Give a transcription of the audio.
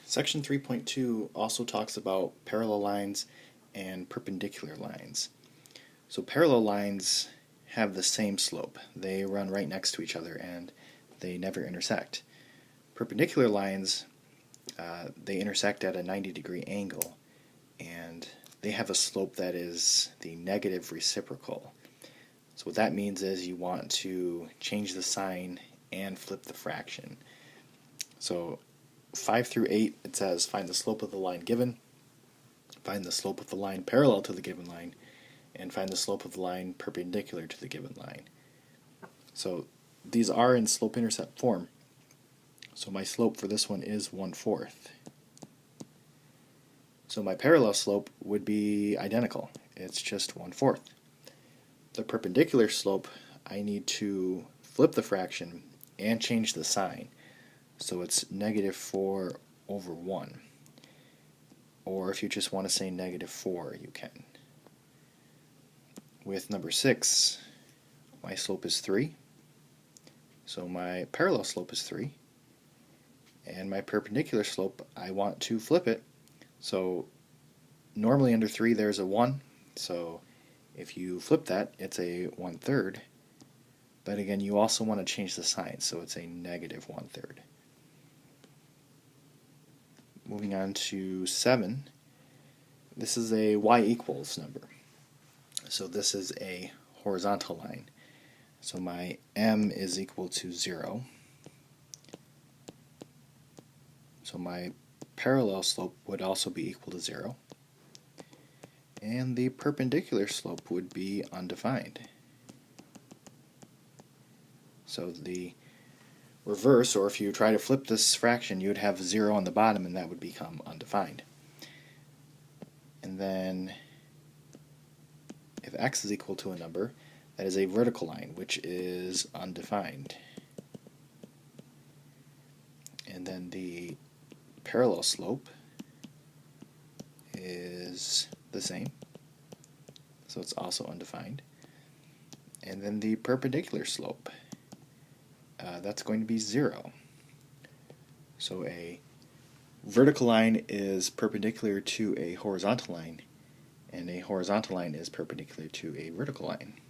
Section 3.2 also talks about parallel lines and perpendicular lines. So parallel lines have the same slope. They run right next to each other and they never intersect. Perpendicular lines, they intersect at a 90-degree angle and they have a slope that is the negative reciprocal. So what that means is you want to change the sign and flip the fraction. So 5 through 8, it says find the slope of the line given, find the slope of the line parallel to the given line, and find the slope of the line perpendicular to the given line. So these are in slope-intercept form. So my slope for this one is 1/4. So my parallel slope would be identical. It's just 1/4. The perpendicular slope, I need to flip the fraction and change the sign. So it's -4/1. Or if you just want to say -4, you can. With number 6, my slope is 3. So my parallel slope is 3. And my perpendicular slope, I want to flip it. So normally under 3 there's a 1. So if you flip that, it's a 1/3. But again, you also want to change the sign, so it's a -1/3. Moving on to 7, this is a y equals number. So this is a horizontal line. So my m is equal to 0. So my parallel slope would also be equal to 0. And the perpendicular slope would be undefined. So the reverse, or if you try to flip this fraction, you would have 0 on the bottom and that would become undefined. And then if x is equal to a number, that is a vertical line, which is undefined. And then the parallel slope is the same, so it's also undefined. And then the perpendicular slope, that's going to be 0. So a vertical line is perpendicular to a horizontal line, and a horizontal line is perpendicular to a vertical line.